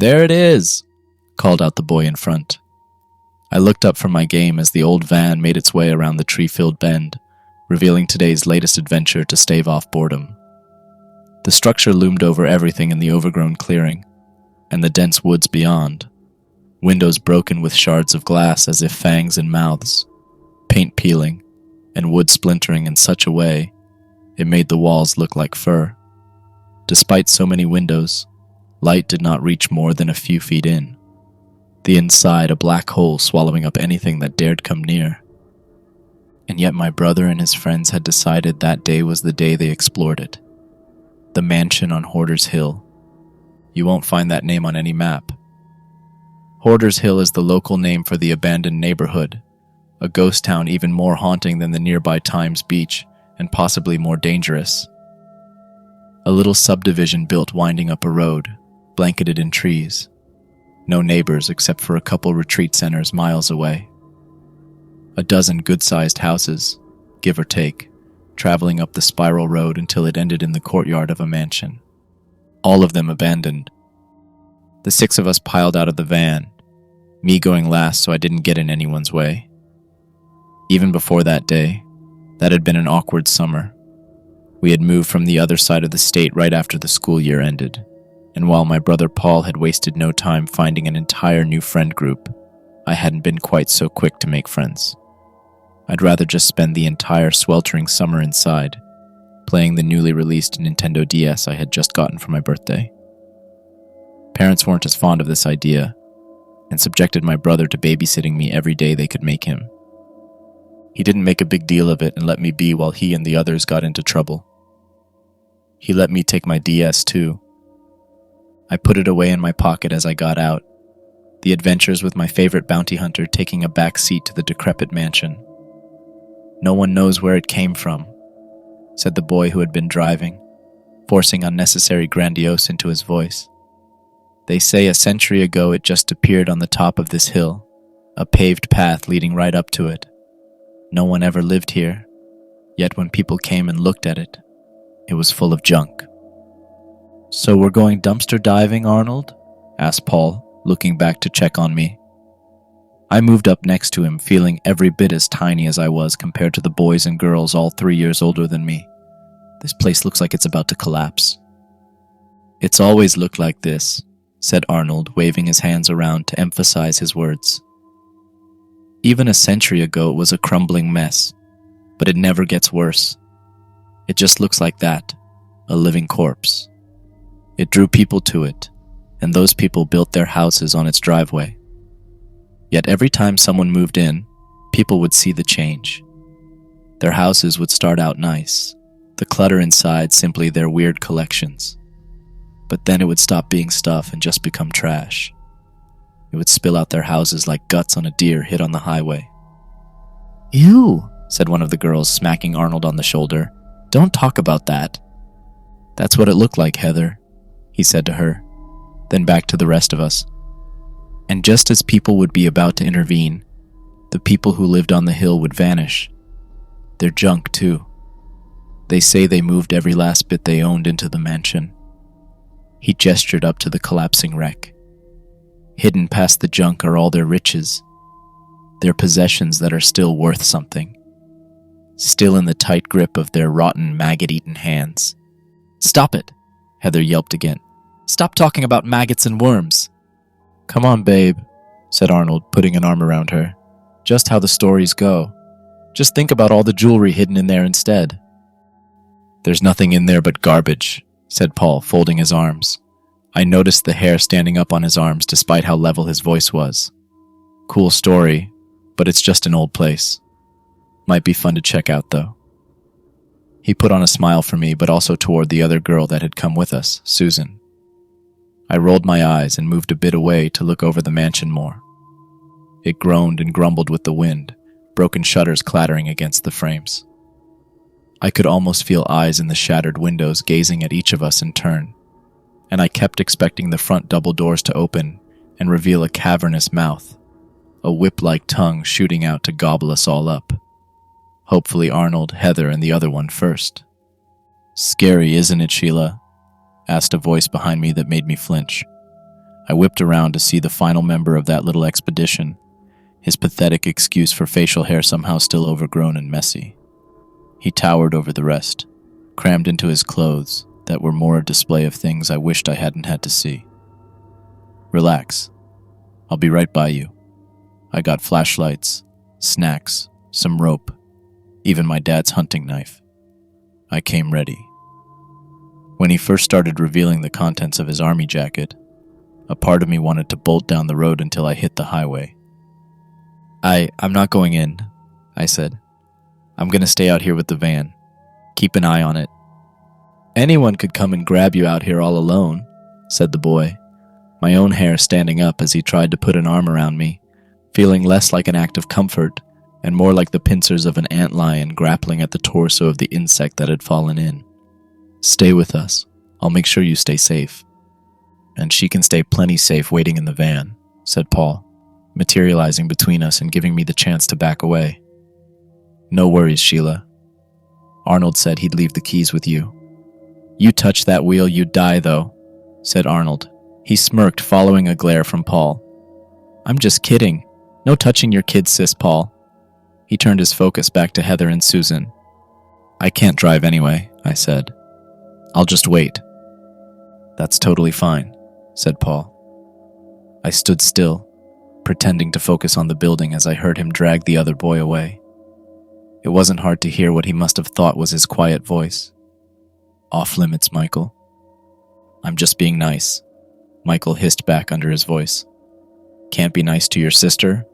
"There it is!" called out the boy in front. I looked up from my game as the old van made its way around the tree-filled bend, revealing today's latest adventure to stave off boredom. The structure loomed over everything in the overgrown clearing, and the dense woods beyond. Windows broken with shards of glass as if fangs in mouths, paint peeling, and wood splintering in such a way it made the walls look like fur. Despite so many windows, light did not reach more than a few feet in. The inside a black hole swallowing up anything that dared come near. And yet my brother and his friends had decided that day was the day they explored it. The mansion on Hoarder's Hill. You won't find that name on any map. Hoarder's Hill is the local name for the abandoned neighborhood, a ghost town even more haunting than the nearby Times Beach, and possibly more dangerous. A little subdivision built winding up a road, blanketed in trees. No neighbors except for a couple retreat centers miles away. A dozen good-sized houses, give or take, traveling up the spiral road until it ended in the courtyard of a mansion. All of them abandoned. The 6 of us piled out of the van, me going last so I didn't get in anyone's way. Even before that day, that had been an awkward summer. We had moved from the other side of the state right after the school year ended, and while my brother Paul had wasted no time finding an entire new friend group, I hadn't been quite so quick to make friends. I'd rather just spend the entire sweltering summer inside, playing the newly released Nintendo DS I had just gotten for my birthday. Parents weren't as fond of this idea, and subjected my brother to babysitting me every day they could make him. He didn't make a big deal of it and let me be while he and the others got into trouble. He let me take my DS too. I put it away in my pocket as I got out, the adventures with my favorite bounty hunter taking a back seat to the decrepit mansion. "No one knows where it came from," said the boy who had been driving, forcing unnecessary grandiose into his voice. "They say a century ago it just appeared on the top of this hill, a paved path leading right up to it. No one ever lived here, yet when people came and looked at it, it was full of junk." "So we're going dumpster diving, Arnold?" asked Paul, looking back to check on me. I moved up next to him, feeling every bit as tiny as I was compared to the boys and girls all 3 years older than me. This place looks like it's about to collapse. "It's always looked like this," said Arnold, waving his hands around to emphasize his words. "Even a century ago it was a crumbling mess, but it never gets worse. It just looks like that, a living corpse. It drew people to it, and those people built their houses on its driveway. Yet every time someone moved in, people would see the change. Their houses would start out nice, the clutter inside simply their weird collections. But then it would stop being stuff and just become trash. It would spill out their houses like guts on a deer hit on the highway." "Ew," said one of the girls, smacking Arnold on the shoulder. "Don't talk about that." "That's what it looked like, Heather," he said to her, then back to the rest of us. And just as people would be about to intervene, the people who lived on the hill would vanish. Their junk, too. They say they moved every last bit they owned into the mansion. He gestured up to the collapsing wreck. Hidden past the junk are all their riches, their possessions that are still worth something, still in the tight grip of their rotten, maggot-eaten hands. "Stop it," Heather yelped again. "Stop talking about maggots and worms." "Come on, babe," said Arnold, putting an arm around her. "Just how the stories go. Just think about all the jewelry hidden in there instead." "There's nothing in there but garbage," said Paul, folding his arms. I noticed the hair standing up on his arms despite how level his voice was. "Cool story, but it's just an old place. Might be fun to check out, though." He put on a smile for me, but also toward the other girl that had come with us, Susan. I rolled my eyes and moved a bit away to look over the mansion more. It groaned and grumbled with the wind, broken shutters clattering against the frames. I could almost feel eyes in the shattered windows gazing at each of us in turn, and I kept expecting the front double doors to open and reveal a cavernous mouth, a whip-like tongue shooting out to gobble us all up. Hopefully Arnold, Heather, and the other one first. "Scary, isn't it, Sheila?" asked a voice behind me that made me flinch. I whipped around to see the final member of that little expedition, his pathetic excuse for facial hair somehow still overgrown and messy. He towered over the rest, crammed into his clothes that were more a display of things I wished I hadn't had to see. Relax. I'll be right by you. I got flashlights, snacks, some rope, even my dad's hunting knife. I came ready. When he first started revealing the contents of his army jacket, a part of me wanted to bolt down the road until I hit the highway. I'm not going in, I said. I'm going to stay out here with the van. Keep an eye on it. Anyone could come and grab you out here all alone, said the boy, my own hair standing up as he tried to put an arm around me, feeling less like an act of comfort and more like the pincers of an antlion grappling at the torso of the insect that had fallen in. Stay with us. I'll make sure you stay safe. And she can stay plenty safe waiting in the van, said Paul, materializing between us and giving me the chance to back away. No worries, Sheila. Arnold said he'd leave the keys with you. You touch that wheel, you'd die, though, said Arnold. He smirked, following a glare from Paul. I'm just kidding. No touching your kids, sis, Paul. He turned his focus back to Heather and Susan. I can't drive anyway, I said. I'll just wait. That's totally fine, said Paul. I stood still, pretending to focus on the building as I heard him drag the other boy away. It wasn't hard to hear what he must have thought was his quiet voice. Off limits, Michael. I'm just being nice, Michael hissed back under his voice. Can't be nice to your sister?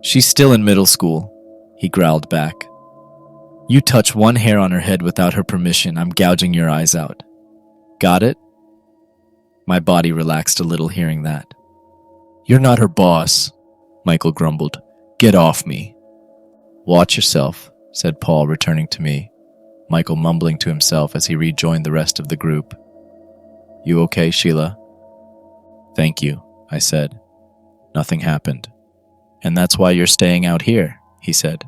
She's still in middle school, he growled back. You touch one hair on her head without her permission, I'm gouging your eyes out. Got it? My body relaxed a little hearing that. You're not her boss, Michael grumbled. Get off me. Watch yourself, said Paul, returning to me, Michael mumbling to himself as he rejoined the rest of the group. You okay, Sheila? Thank you, I said. Nothing happened. And that's why you're staying out here, he said.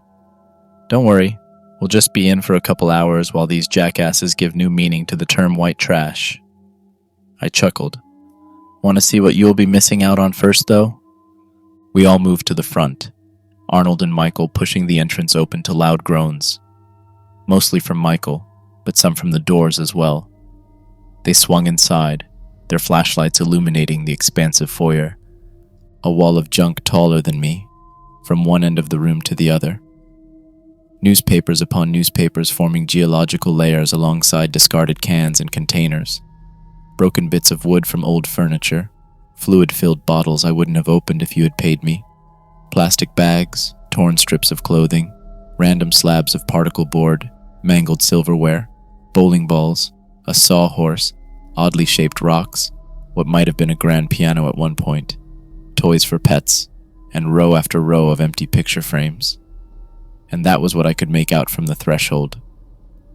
Don't worry, we'll just be in for a couple hours while these jackasses give new meaning to the term white trash. I chuckled. Want to see what you'll be missing out on first, though? We all moved to the front, Arnold and Michael pushing the entrance open to loud groans. Mostly from Michael, but some from the doors as well. They swung inside, their flashlights illuminating the expansive foyer, a wall of junk taller than me, from one end of the room to the other. Newspapers upon newspapers forming geological layers alongside discarded cans and containers. Broken bits of wood from old furniture, fluid-filled bottles I wouldn't have opened if you had paid me, plastic bags, torn strips of clothing, random slabs of particle board, mangled silverware, bowling balls, a sawhorse, oddly shaped rocks, what might have been a grand piano at one point, toys for pets, and row after row of empty picture frames. And that was what I could make out from the threshold,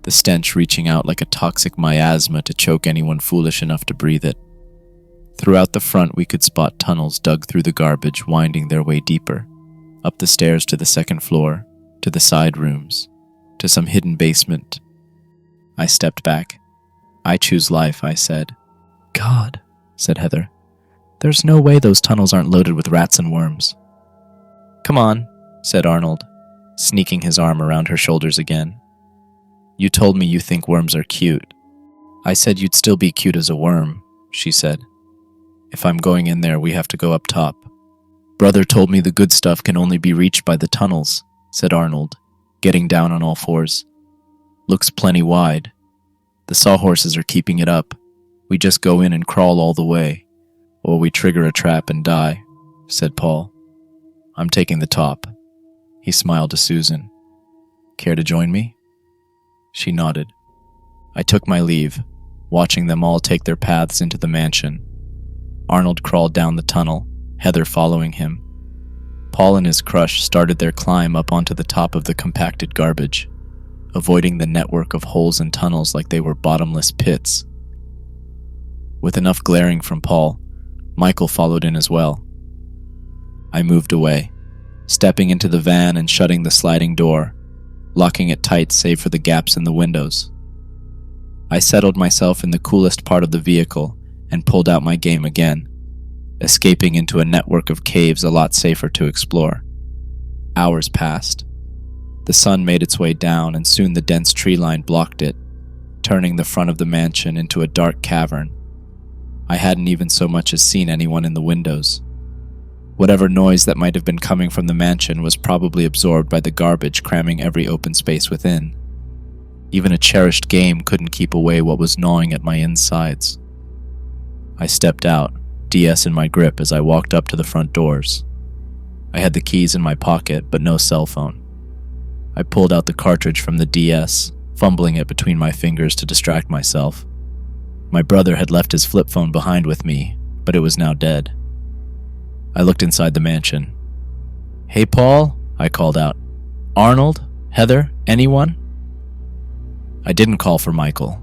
the stench reaching out like a toxic miasma to choke anyone foolish enough to breathe it. Throughout the front we could spot tunnels dug through the garbage winding their way deeper, up the stairs to the second floor, to the side rooms, to some hidden basement. I stepped back. I choose life, I said. God, said Heather. There's no way those tunnels aren't loaded with rats and worms. Come on, said Arnold, sneaking his arm around her shoulders again. You told me you think worms are cute. I said you'd still be cute as a worm, she said. If I'm going in there, we have to go up top. Brother told me the good stuff can only be reached by the tunnels, said Arnold, getting down on all fours. Looks plenty wide. The sawhorses are keeping it up. We just go in and crawl all the way, or we trigger a trap and die, said Paul. I'm taking the top. He smiled to Susan. Care to join me? She nodded. I took my leave, watching them all take their paths into the mansion. Arnold crawled down the tunnel, Heather following him. Paul and his crush started their climb up onto the top of the compacted garbage, avoiding the network of holes and tunnels like they were bottomless pits. With enough glaring from Paul, Michael followed in as well. I moved away, stepping into the van and shutting the sliding door, locking it tight save for the gaps in the windows. I settled myself in the coolest part of the vehicle and pulled out my game again, escaping into a network of caves a lot safer to explore. Hours passed. The sun made its way down, and soon the dense tree line blocked it, turning the front of the mansion into a dark cavern. I hadn't even so much as seen anyone in the windows. Whatever noise that might have been coming from the mansion was probably absorbed by the garbage cramming every open space within. Even a cherished game couldn't keep away what was gnawing at my insides. I stepped out, DS in my grip, as I walked up to the front doors. I had the keys in my pocket, but no cell phone. I pulled out the cartridge from the DS, fumbling it between my fingers to distract myself. My brother had left his flip phone behind with me, but it was now dead. I looked inside the mansion. "Hey, Paul," I called out. "Arnold? Heather? Anyone?" I didn't call for Michael.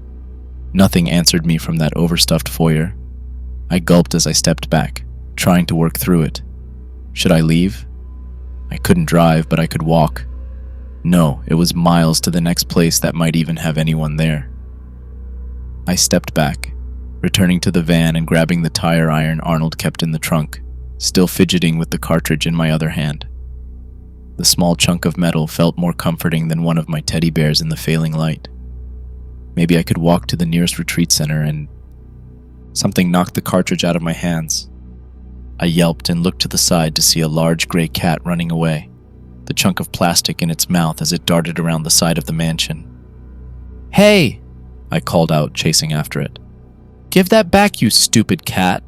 Nothing answered me from that overstuffed foyer. I gulped as I stepped back, trying to work through it. Should I leave? I couldn't drive, but I could walk. No, it was miles to the next place that might even have anyone there. I stepped back, returning to the van and grabbing the tire iron Arnold kept in the trunk, still fidgeting with the cartridge in my other hand. The small chunk of metal felt more comforting than one of my teddy bears in the failing light. Maybe I could walk to the nearest retreat center and... Something knocked the cartridge out of my hands. I yelped and looked to the side to see a large gray cat running away, the chunk of plastic in its mouth as it darted around the side of the mansion. "Hey!" I called out, chasing after it. "Give that back, you stupid cat!"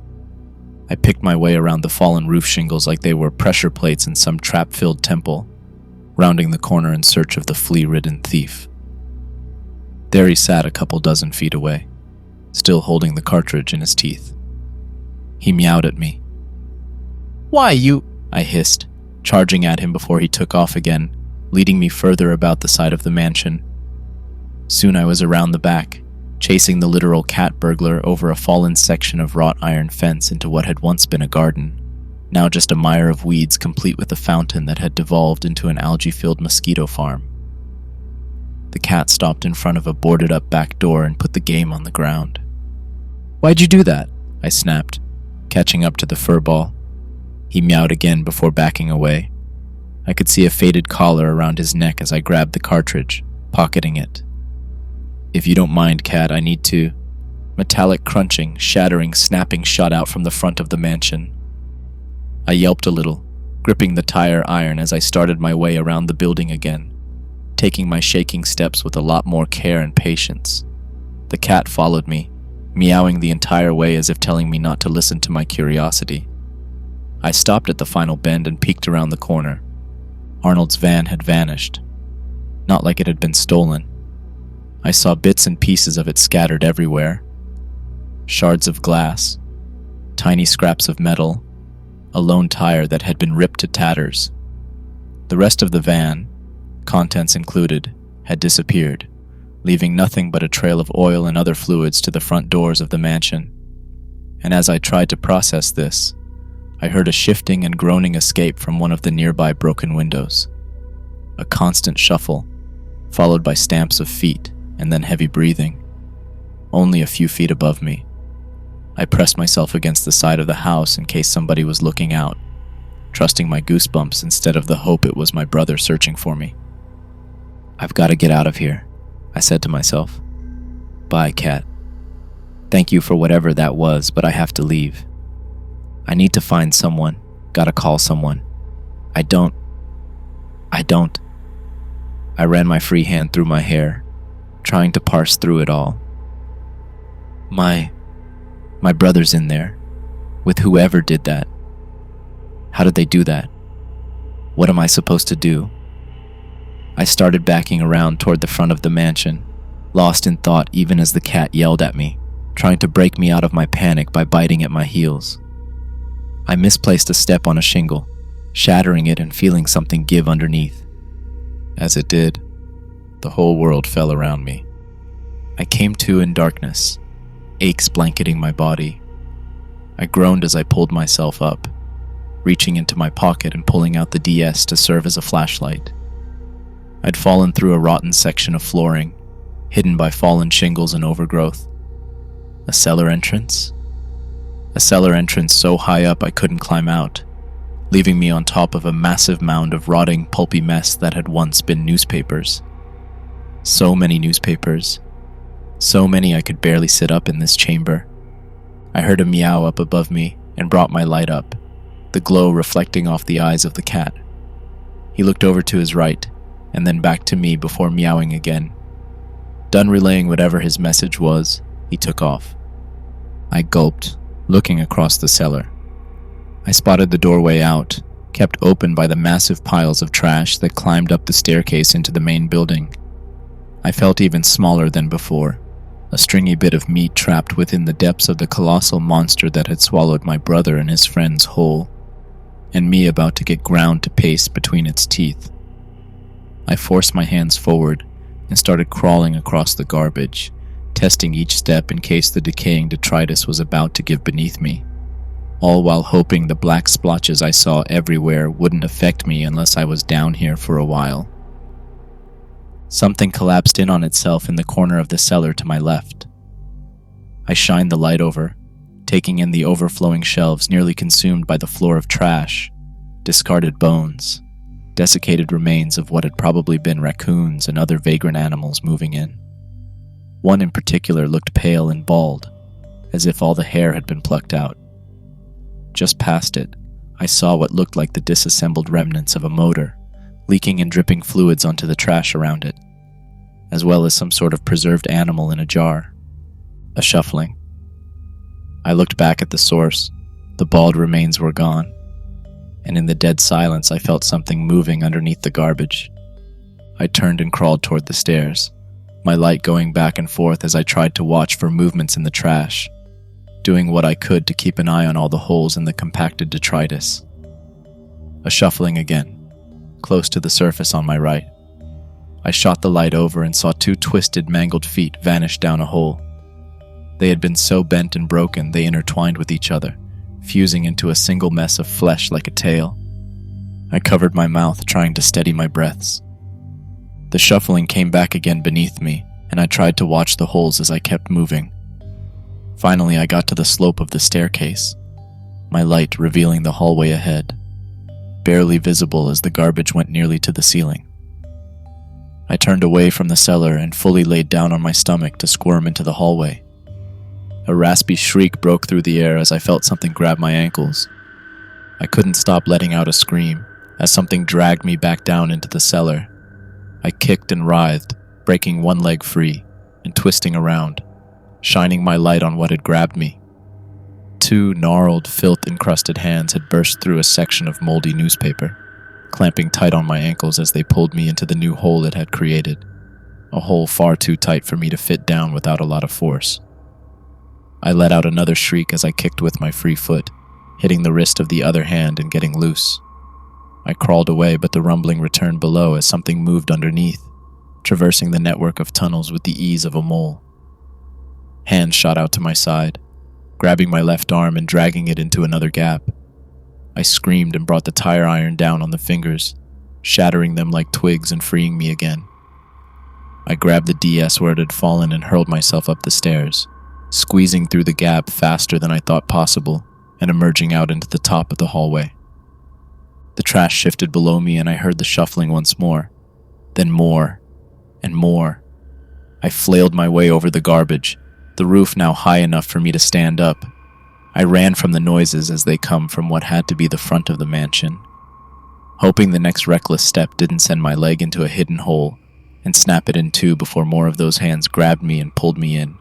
I picked my way around the fallen roof shingles like they were pressure plates in some trap-filled temple, rounding the corner in search of the flea-ridden thief. There he sat a couple dozen feet away, still holding the cartridge in his teeth. He meowed at me. "Why, you..." I hissed, charging at him before he took off again, leading me further about the side of the mansion. Soon I was around the back, chasing the literal cat burglar over a fallen section of wrought iron fence into what had once been a garden, now just a mire of weeds complete with a fountain that had devolved into an algae-filled mosquito farm. The cat stopped in front of a boarded-up back door and put the game on the ground. "Why'd you do that?" I snapped, catching up to the furball. He meowed again before backing away. I could see a faded collar around his neck as I grabbed the cartridge, pocketing it. "If you don't mind, cat, I need to..." Metallic crunching, shattering, snapping shot out from the front of the mansion. I yelped a little, gripping the tire iron as I started my way around the building again, taking my shaking steps with a lot more care and patience. The cat followed me, meowing the entire way as if telling me not to listen to my curiosity. I stopped at the final bend and peeked around the corner. Arnold's van had vanished. Not like it had been stolen. I saw bits and pieces of it scattered everywhere. Shards of glass, tiny scraps of metal, a lone tire that had been ripped to tatters. The rest of the van, contents included, had disappeared, leaving nothing but a trail of oil and other fluids to the front doors of the mansion. And as I tried to process this, I heard a shifting and groaning escape from one of the nearby broken windows. A constant shuffle, followed by stamps of feet and then heavy breathing, only a few feet above me. I pressed myself against the side of the house in case somebody was looking out, trusting my goosebumps instead of the hope it was my brother searching for me. "I've got to get out of here," I said to myself. "Bye, cat. Thank you for whatever that was, but I have to leave. I need to find someone, gotta call someone. I don't. I ran my free hand through my hair, trying to parse through it all. My brother's in there, with whoever did that. How did they do that? What am I supposed to do? I started backing around toward the front of the mansion, lost in thought even as the cat yelled at me, trying to break me out of my panic by biting at my heels. I misplaced a step on a shingle, shattering it and feeling something give underneath. As it did, the whole world fell around me. I came to in darkness, aches blanketing my body. I groaned as I pulled myself up, reaching into my pocket and pulling out the DS to serve as a flashlight. I'd fallen through a rotten section of flooring, hidden by fallen shingles and overgrowth. A cellar entrance? a cellar entrance so high up I couldn't climb out, leaving me on top of a massive mound of rotting, pulpy mess that had once been newspapers. So many newspapers. So many I could barely sit up in this chamber. I heard a meow up above me and brought my light up, the glow reflecting off the eyes of the cat. He looked over to his right, and then back to me before meowing again. Done relaying whatever his message was, he took off. I gulped, looking across the cellar. I spotted the doorway out, kept open by the massive piles of trash that climbed up the staircase into the main building. I felt even smaller than before, a stringy bit of meat trapped within the depths of the colossal monster that had swallowed my brother and his friends whole, and me about to get ground to paste between its teeth. I forced my hands forward and started crawling across the garbage, testing each step in case the decaying detritus was about to give beneath me, all while hoping the black splotches I saw everywhere wouldn't affect me unless I was down here for a while. Something collapsed in on itself in the corner of the cellar to my left. I shined the light over, taking in the overflowing shelves nearly consumed by the floor of trash, discarded bones, desiccated remains of what had probably been raccoons and other vagrant animals moving in. One in particular looked pale and bald, as if all the hair had been plucked out. Just past it, I saw what looked like the disassembled remnants of a motor, leaking and dripping fluids onto the trash around it, as well as some sort of preserved animal in a jar. A shuffling. I looked back at the source. The bald remains were gone, and in the dead silence I felt something moving underneath the garbage. I turned and crawled toward the stairs, my light going back and forth as I tried to watch for movements in the trash, doing what I could to keep an eye on all the holes in the compacted detritus. A shuffling again, close to the surface on my right. I shot the light over and saw two twisted, mangled feet vanish down a hole. They had been so bent and broken they intertwined with each other, fusing into a single mess of flesh like a tail. I covered my mouth, trying to steady my breaths. The shuffling came back again beneath me, and I tried to watch the holes as I kept moving. Finally, I got to the slope of the staircase, my light revealing the hallway ahead, barely visible as the garbage went nearly to the ceiling. I turned away from the cellar and fully laid down on my stomach to squirm into the hallway. A raspy shriek broke through the air as I felt something grab my ankles. I couldn't stop letting out a scream as something dragged me back down into the cellar. I kicked and writhed, breaking one leg free and twisting around, shining my light on what had grabbed me. Two gnarled, filth-encrusted hands had burst through a section of moldy newspaper, clamping tight on my ankles as they pulled me into the new hole it had created, a hole far too tight for me to fit down without a lot of force. I let out another shriek as I kicked with my free foot, hitting the wrist of the other hand and getting loose. I crawled away, but the rumbling returned below as something moved underneath, traversing the network of tunnels with the ease of a mole. Hands shot out to my side, grabbing my left arm and dragging it into another gap. I screamed and brought the tire iron down on the fingers, shattering them like twigs and freeing me again. I grabbed the DS where it had fallen and hurled myself up the stairs, squeezing through the gap faster than I thought possible and emerging out into the top of the hallway. The trash shifted below me and I heard the shuffling once more, then more and more. I flailed my way over the garbage, the roof now high enough for me to stand up. I ran from the noises as they come from what had to be the front of the mansion, hoping the next reckless step didn't send my leg into a hidden hole and snap it in two before more of those hands grabbed me and pulled me in.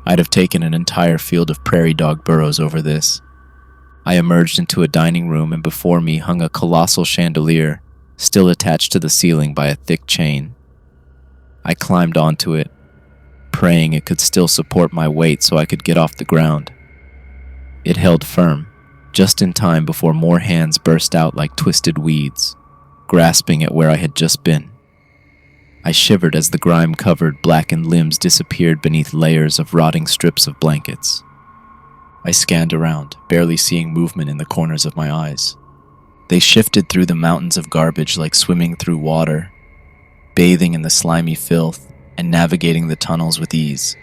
I'd have taken an entire field of prairie dog burrows over this. I emerged into a dining room and before me hung a colossal chandelier, still attached to the ceiling by a thick chain. I climbed onto it, praying it could still support my weight so I could get off the ground. It held firm, just in time before more hands burst out like twisted weeds, grasping at where I had just been. I shivered as the grime-covered, blackened limbs disappeared beneath layers of rotting strips of blankets. I scanned around, barely seeing movement in the corners of my eyes. They shifted through the mountains of garbage like swimming through water, bathing in the slimy filth and navigating the tunnels with ease.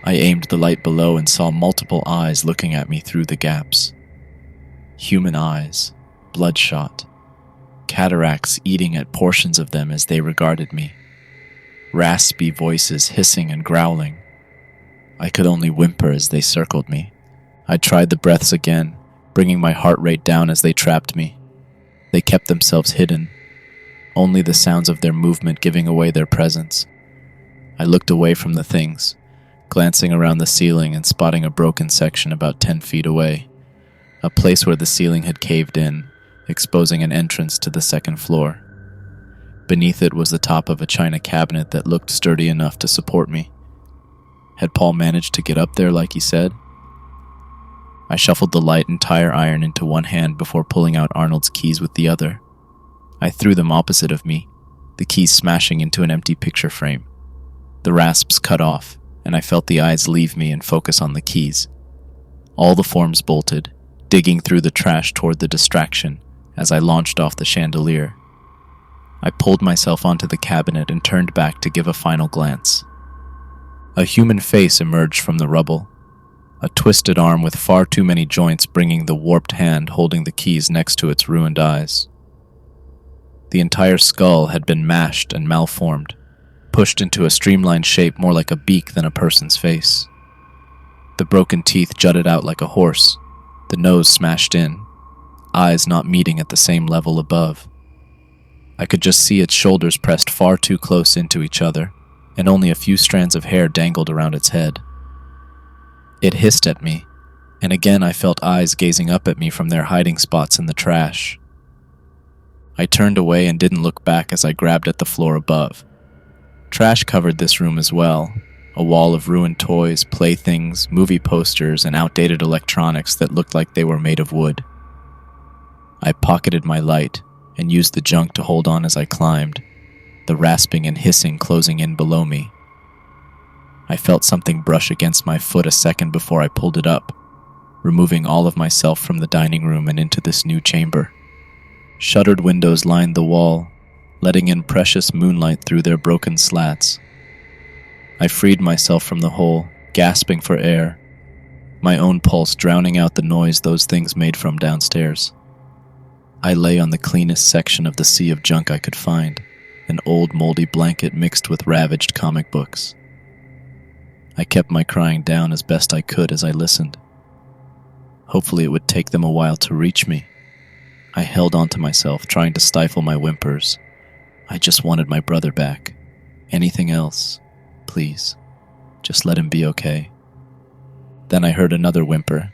I aimed the light below and saw multiple eyes looking at me through the gaps. Human eyes, bloodshot, cataracts eating at portions of them as they regarded me. Raspy voices hissing and growling. I could only whimper as they circled me. I tried the breaths again, bringing my heart rate down as they trapped me. They kept themselves hidden, only the sounds of their movement giving away their presence. I looked away from the things, glancing around the ceiling and spotting a broken section about 10 feet away, a place where the ceiling had caved in, exposing an entrance to the second floor. Beneath it was the top of a china cabinet that looked sturdy enough to support me. Had Paul managed to get up there like he said? I shuffled the light and tire iron into one hand before pulling out Arnold's keys with the other. I threw them opposite of me, the keys smashing into an empty picture frame. The rasps cut off, and I felt the eyes leave me and focus on the keys. All the forms bolted, digging through the trash toward the distraction as I launched off the chandelier. I pulled myself onto the cabinet and turned back to give a final glance. A human face emerged from the rubble, a twisted arm with far too many joints bringing the warped hand holding the keys next to its ruined eyes. The entire skull had been mashed and malformed, pushed into a streamlined shape more like a beak than a person's face. The broken teeth jutted out like a horse, the nose smashed in, eyes not meeting at the same level above. I could just see its shoulders pressed far too close into each other, and only a few strands of hair dangled around its head. It hissed at me, and again I felt eyes gazing up at me from their hiding spots in the trash. I turned away and didn't look back as I grabbed at the floor above. Trash covered this room as well, a wall of ruined toys, playthings, movie posters, and outdated electronics that looked like they were made of wood. I pocketed my light and used the junk to hold on as I climbed, the rasping and hissing closing in below me. I felt something brush against my foot a second before I pulled it up, removing all of myself from the dining room and into this new chamber. Shuttered windows lined the wall, letting in precious moonlight through their broken slats. I freed myself from the hole, gasping for air, my own pulse drowning out the noise those things made from downstairs. I lay on the cleanest section of the sea of junk I could find, an old moldy blanket mixed with ravaged comic books. I kept my crying down as best I could as I listened. Hopefully it would take them a while to reach me. I held on to myself, trying to stifle my whimpers. I just wanted my brother back. Anything else, please. Just let him be okay. Then I heard another whimper,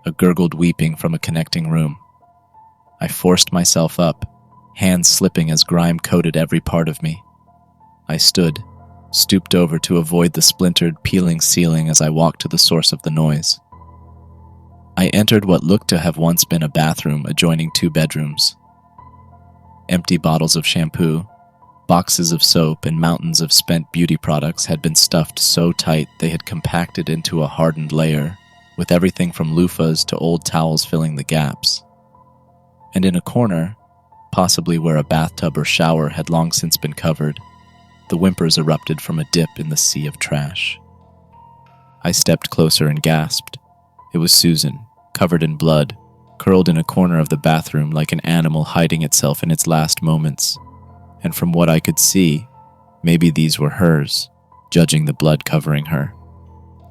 a gurgled weeping from a connecting room. I forced myself up, hands slipping as grime coated every part of me. I stooped over to avoid the splintered, peeling ceiling as I walked to the source of the noise. I entered what looked to have once been a bathroom adjoining 2 bedrooms. Empty bottles of shampoo, boxes of soap, and mountains of spent beauty products had been stuffed so tight they had compacted into a hardened layer, with everything from loofahs to old towels filling the gaps. And in a corner, possibly where a bathtub or shower had long since been covered, the whimpers erupted from a dip in the sea of trash. I stepped closer and gasped. It was Susan, covered in blood, curled in a corner of the bathroom like an animal hiding itself in its last moments. And from what I could see, maybe these were hers, judging the blood covering her.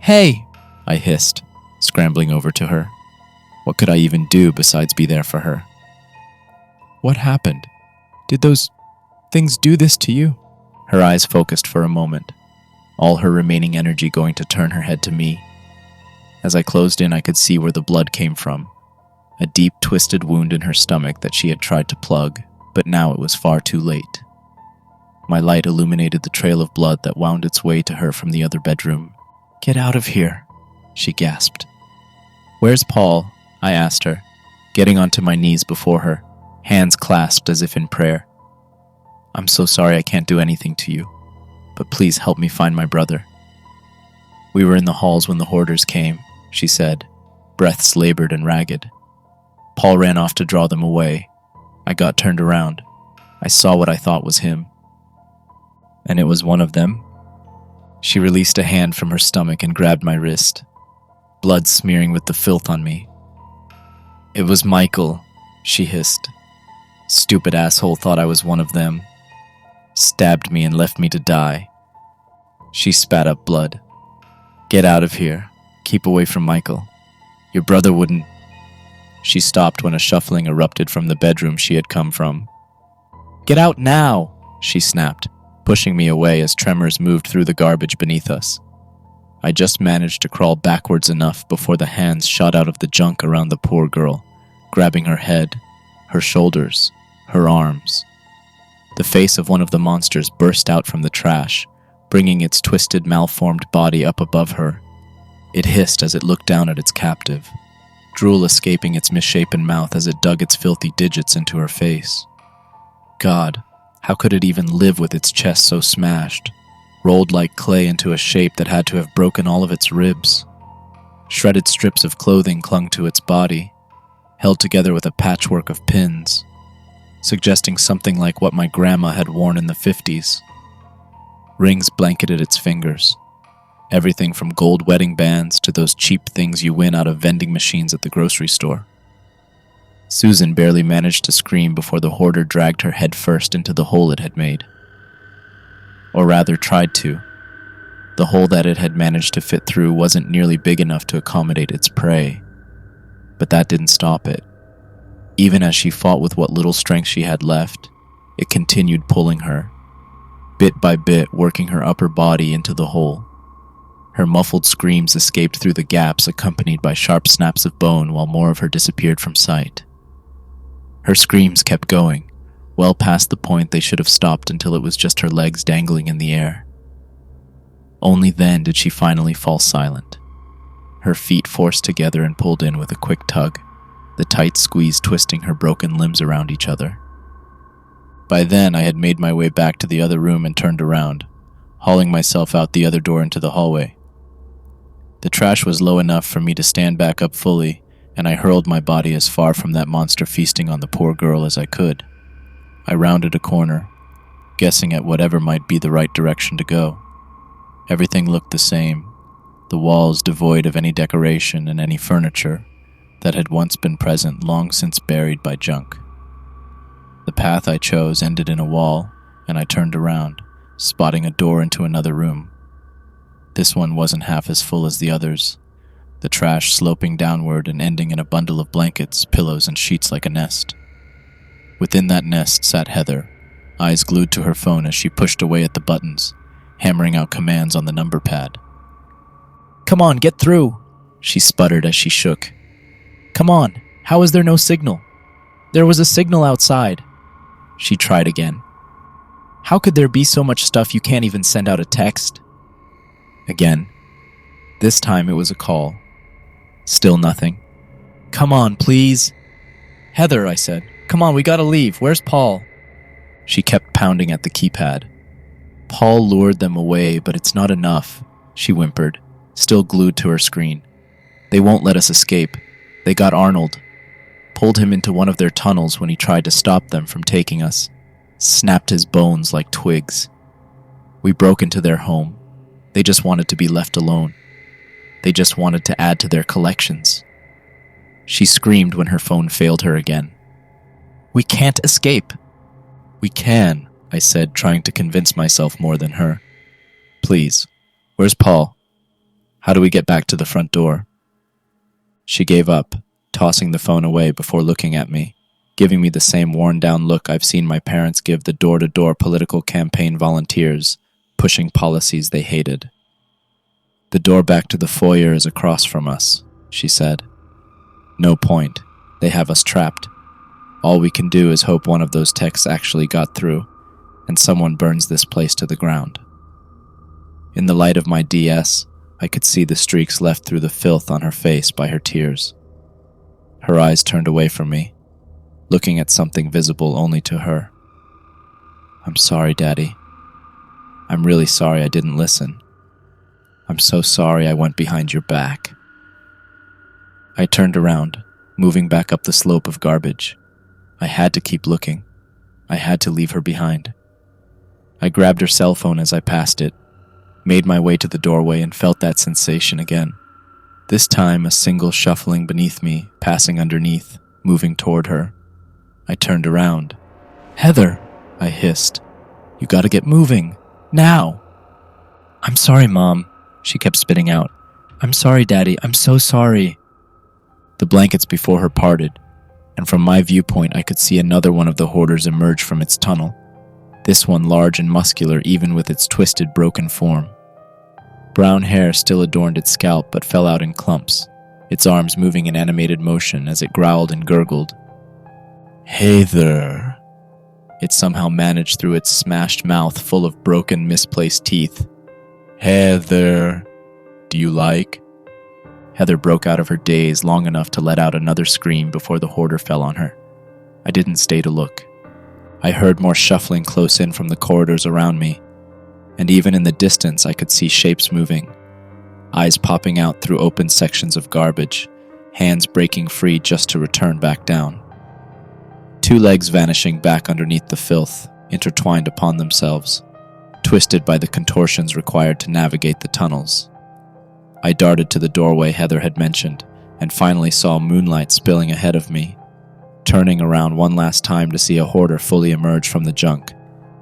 "Hey!" I hissed, scrambling over to her. What could I even do besides be there for her? "What happened? Did those things do this to you?" Her eyes focused for a moment, all her remaining energy going to turn her head to me. As I closed in, I could see where the blood came from, a deep, twisted wound in her stomach that she had tried to plug, but now it was far too late. My light illuminated the trail of blood that wound its way to her from the other bedroom. "Get out of here," she gasped. "Where's Paul?" I asked her, getting onto my knees before her, hands clasped as if in prayer. "I'm so sorry I can't do anything to you, but please help me find my brother." "We were in the halls when the Hoarders came," she said, breaths labored and ragged. "Paul ran off to draw them away. I got turned around. I saw what I thought was him." "And it was one of them?" She released a hand from her stomach and grabbed my wrist, blood smearing with the filth on me. "It was Michael," she hissed. "Stupid asshole thought I was one of them. Stabbed me and left me to die." She spat up blood. "Get out of here. Keep away from Michael. Your brother wouldn't..." She stopped when a shuffling erupted from the bedroom she had come from. "Get out now!" she snapped, pushing me away as tremors moved through the garbage beneath us. I just managed to crawl backwards enough before the hands shot out of the junk around the poor girl, grabbing her head, her shoulders, her arms. The face of one of the monsters burst out from the trash, bringing its twisted, malformed body up above her. It hissed as it looked down at its captive, drool escaping its misshapen mouth as it dug its filthy digits into her face. God, how could it even live with its chest so smashed, rolled like clay into a shape that had to have broken all of its ribs? Shredded strips of clothing clung to its body, held together with a patchwork of pins, suggesting something like what my grandma had worn in the 50s. Rings blanketed its fingers, everything from gold wedding bands to those cheap things you win out of vending machines at the grocery store. Susan barely managed to scream before the hoarder dragged her head first into the hole it had made. Or rather, tried to. The hole that it had managed to fit through wasn't nearly big enough to accommodate its prey. But that didn't stop it. Even as she fought with what little strength she had left, it continued pulling her, bit by bit working her upper body into the hole. Her muffled screams escaped through the gaps, accompanied by sharp snaps of bone while more of her disappeared from sight. Her screams kept going, well past the point they should have stopped until it was just her legs dangling in the air. Only then did she finally fall silent, her feet forced together and pulled in with a quick tug, the tight squeeze twisting her broken limbs around each other. By then, I had made my way back to the other room and turned around, hauling myself out the other door into the hallway. The trash was low enough for me to stand back up fully, and I hurled my body as far from that monster feasting on the poor girl as I could. I rounded a corner, guessing at whatever might be the right direction to go. Everything looked the same, the walls devoid of any decoration and any furniture that had once been present, long since buried by junk. The path I chose ended in a wall, and I turned around, spotting a door into another room. This one wasn't half as full as the others, the trash sloping downward and ending in a bundle of blankets, pillows, and sheets like a nest. Within that nest sat Heather, eyes glued to her phone as she pushed away at the buttons, hammering out commands on the number pad. "Come on, get through," she sputtered as she shook. "Come on, how is there no signal? There was a signal outside." She tried again. "How could there be so much stuff you can't even send out a text?" Again. This time it was a call. Still nothing. "Come on, please." "Heather," I said. "Come on, we gotta leave. Where's Paul?" She kept pounding at the keypad. "Paul lured them away, but it's not enough," she whimpered, still glued to her screen. "They won't let us escape. They got Arnold. Pulled him into one of their tunnels when he tried to stop them from taking us. Snapped his bones like twigs. We broke into their home. They just wanted to be left alone. They just wanted to add to their collections." She screamed when her phone failed her again. "We can't escape." "We can," I said, trying to convince myself more than her. "Please, where's Paul? How do we get back to the front door?" She gave up, tossing the phone away before looking at me, giving me the same worn-down look I've seen my parents give the door-to-door political campaign volunteers, pushing policies they hated. "The door back to the foyer is across from us," she said. "No point. They have us trapped. All we can do is hope one of those texts actually got through, and someone burns this place to the ground." In the light of my DS, I could see the streaks left through the filth on her face by her tears. Her eyes turned away from me, looking at something visible only to her. "I'm sorry, Daddy. I'm really sorry I didn't listen. I'm so sorry I went behind your back." I turned around, moving back up the slope of garbage. I had to keep looking. I had to leave her behind. I grabbed her cell phone as I passed it. made my way to the doorway and felt that sensation again. This time, a single shuffling beneath me, passing underneath, moving toward her. I turned around. "Heather," I hissed. "You gotta get moving. Now!" "I'm sorry, Mom," she kept spitting out. "I'm sorry, Daddy. I'm so sorry." The blankets before her parted, and from my viewpoint I could see another one of the hoarders emerge from its tunnel. This one large and muscular even with its twisted, broken form. Brown hair still adorned its scalp but fell out in clumps, its arms moving in animated motion as it growled and gurgled. "Hey there." It somehow managed through its smashed mouth full of broken, misplaced teeth. "Hey there. Do you like?" Heather broke out of her daze long enough to let out another scream before the hoarder fell on her. I didn't stay to look. I heard more shuffling close in from the corridors around me, and even in the distance I could see shapes moving, eyes popping out through open sections of garbage, hands breaking free just to return back down. Two legs vanishing back underneath the filth, intertwined upon themselves, twisted by the contortions required to navigate the tunnels. I darted to the doorway Heather had mentioned, and finally saw moonlight spilling ahead of me, turning around one last time to see a hoarder fully emerge from the junk,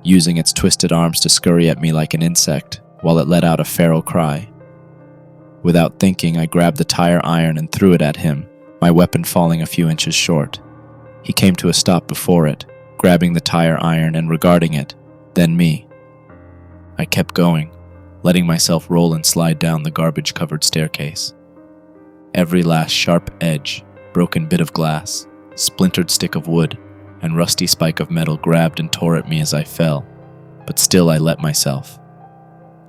using its twisted arms to scurry at me like an insect, while it let out a feral cry. Without thinking, I grabbed the tire iron and threw it at him, my weapon falling a few inches short. He came to a stop before it, grabbing the tire iron and regarding it, then me. I kept going, letting myself roll and slide down the garbage-covered staircase. Every last sharp edge, broken bit of glass, splintered stick of wood, and rusty spike of metal grabbed and tore at me as I fell, but still I let myself.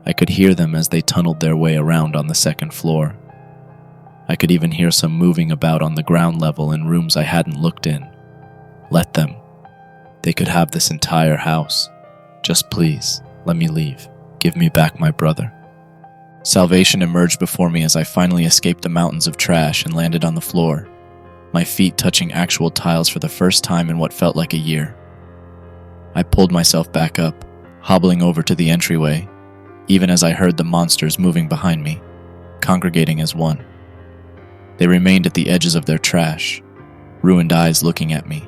I could hear them as they tunneled their way around on the second floor. I could even hear some moving about on the ground level in rooms I hadn't looked in. Let them. They could have this entire house. Just please, let me leave. Give me back my brother. Salvation emerged before me as I finally escaped the mountains of trash and landed on the floor, my feet touching actual tiles for the first time in what felt like a year. I pulled myself back up, hobbling over to the entryway, even as I heard the monsters moving behind me, congregating as one. They remained at the edges of their trash, ruined eyes looking at me,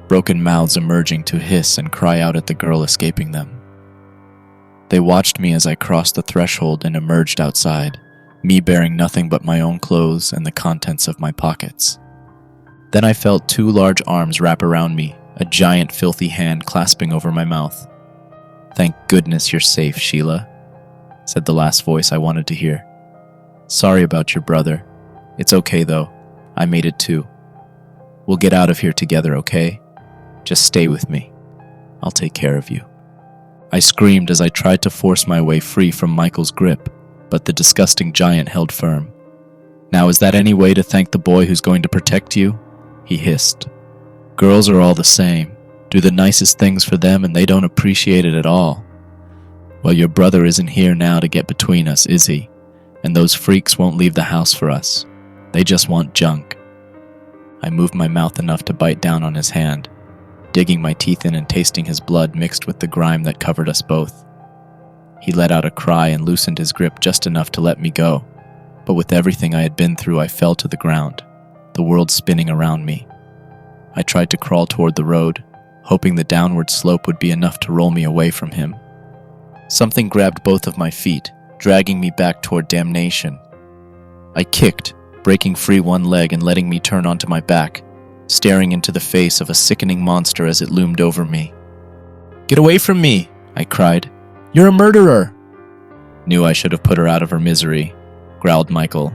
broken mouths emerging to hiss and cry out at the girl escaping them. They watched me as I crossed the threshold and emerged outside, me bearing nothing but my own clothes and the contents of my pockets. Then I felt two large arms wrap around me, a giant filthy hand clasping over my mouth. "Thank goodness you're safe, Sheila," said the last voice I wanted to hear. "Sorry about your brother. It's okay though. I made it too. We'll get out of here together, okay? Just stay with me. I'll take care of you." I screamed as I tried to force my way free from Michael's grip, but the disgusting giant held firm. "Now is that any way to thank the boy who's going to protect you?" he hissed. "Girls are all the same. Do the nicest things for them and they don't appreciate it at all. Well, your brother isn't here now to get between us, is he? And those freaks won't leave the house for us. They just want junk." I moved my mouth enough to bite down on his hand, digging my teeth in and tasting his blood mixed with the grime that covered us both. He let out a cry and loosened his grip just enough to let me go, but with everything I had been through, I fell to the ground, the world spinning around me. I tried to crawl toward the road, hoping the downward slope would be enough to roll me away from him. Something grabbed both of my feet, dragging me back toward damnation. I kicked, breaking free one leg and letting me turn onto my back, staring into the face of a sickening monster as it loomed over me. "Get away from me!" I cried. "You're a murderer!" "Knew I should have put her out of her misery," growled Michael.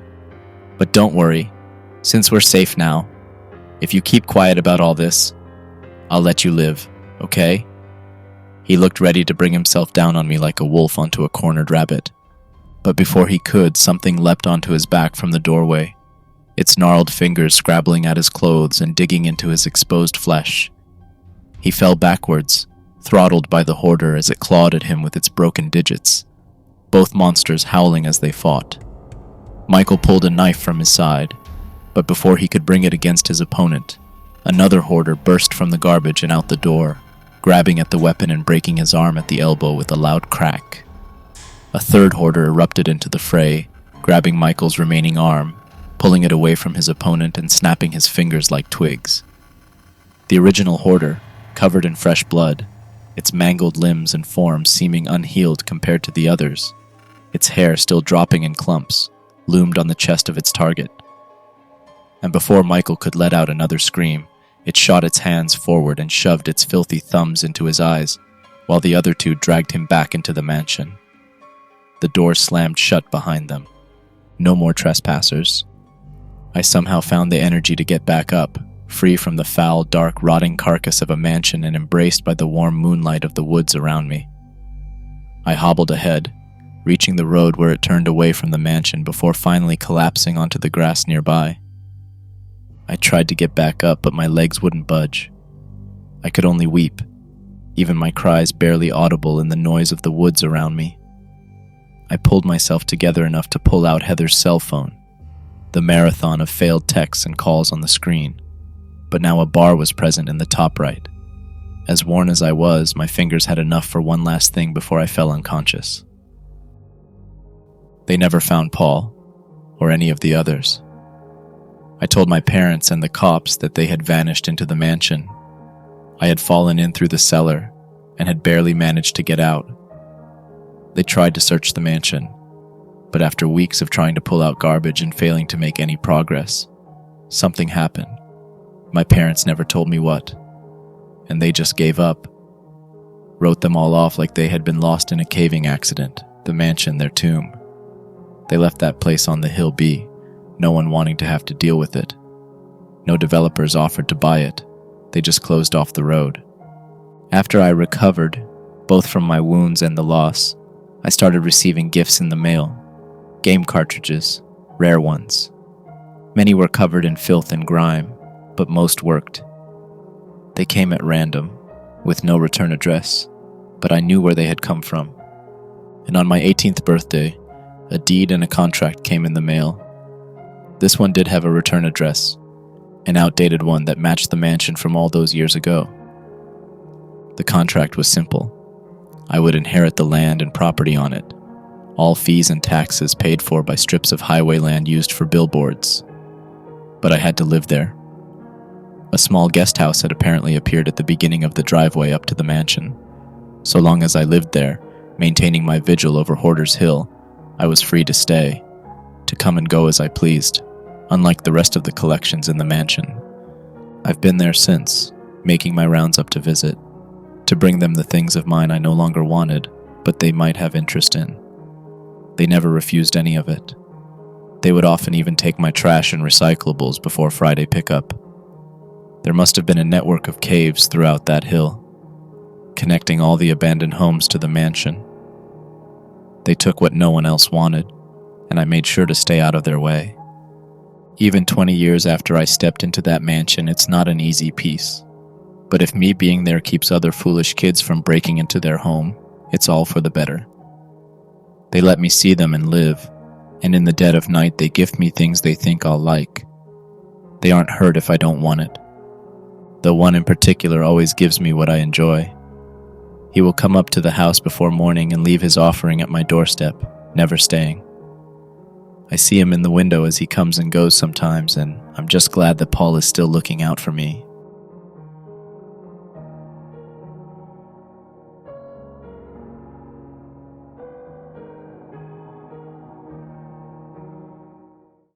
"But don't worry, since we're safe now, if you keep quiet about all this, I'll let you live, okay?" He looked ready to bring himself down on me like a wolf onto a cornered rabbit. But before he could, something leapt onto his back from the doorway, its gnarled fingers scrabbling at his clothes and digging into his exposed flesh. He fell backwards, throttled by the hoarder as it clawed at him with its broken digits, both monsters howling as they fought. Michael pulled a knife from his side, but before he could bring it against his opponent, another hoarder burst from the garbage and out the door, grabbing at the weapon and breaking his arm at the elbow with a loud crack. A third hoarder erupted into the fray, grabbing Michael's remaining arm, pulling it away from his opponent and snapping his fingers like twigs. The original hoarder, covered in fresh blood, its mangled limbs and form seeming unhealed compared to the others, its hair still dropping in clumps, loomed on the chest of its target. And before Michael could let out another scream, it shot its hands forward and shoved its filthy thumbs into his eyes, while the other two dragged him back into the mansion. The door slammed shut behind them. No more trespassers. I somehow found the energy to get back up, free from the foul, dark, rotting carcass of a mansion and embraced by the warm moonlight of the woods around me. I hobbled ahead, reaching the road where it turned away from the mansion before finally collapsing onto the grass nearby. I tried to get back up, but my legs wouldn't budge. I could only weep, even my cries barely audible in the noise of the woods around me. I pulled myself together enough to pull out Heather's cell phone, the marathon of failed texts and calls on the screen, but now a bar was present in the top right. As worn as I was, my fingers had enough for one last thing before I fell unconscious. They never found Paul, or any of the others. I told my parents and the cops that they had vanished into the mansion. I had fallen in through the cellar and had barely managed to get out. They tried to search the mansion, but after weeks of trying to pull out garbage and failing to make any progress, something happened. My parents never told me what, and they just gave up. Wrote them all off like they had been lost in a caving accident, the mansion their tomb. They left that place on the hill be, no one wanting to have to deal with it. No developers offered to buy it. They just closed off the road. After I recovered, both from my wounds and the loss, I started receiving gifts in the mail. Game cartridges, rare ones. Many were covered in filth and grime, but most worked. They came at random, with no return address, but I knew where they had come from. And on my 18th birthday, a deed and a contract came in the mail. This one did have a return address, an outdated one that matched the mansion from all those years ago. The contract was simple. I would inherit the land and property on it, all fees and taxes paid for by strips of highway land used for billboards. But I had to live there. A small guest house had apparently appeared at the beginning of the driveway up to the mansion. So long as I lived there, maintaining my vigil over Hoarder's Hill, I was free to stay, to come and go as I pleased, unlike the rest of the collections in the mansion. I've been there since, making my rounds up to visit, to bring them the things of mine I no longer wanted, but they might have interest in. They never refused any of it. They would often even take my trash and recyclables before Friday pickup. There must have been a network of caves throughout that hill, connecting all the abandoned homes to the mansion. They took what no one else wanted, and I made sure to stay out of their way. Even 20 years after I stepped into that mansion, it's not an easy piece. But if me being there keeps other foolish kids from breaking into their home, it's all for the better. They let me see them and live, and in the dead of night they gift me things they think I'll like. They aren't hurt if I don't want it. Though one in particular always gives me what I enjoy. He will come up to the house before morning and leave his offering at my doorstep, never staying. I see him in the window as he comes and goes sometimes, and I'm just glad that Paul is still looking out for me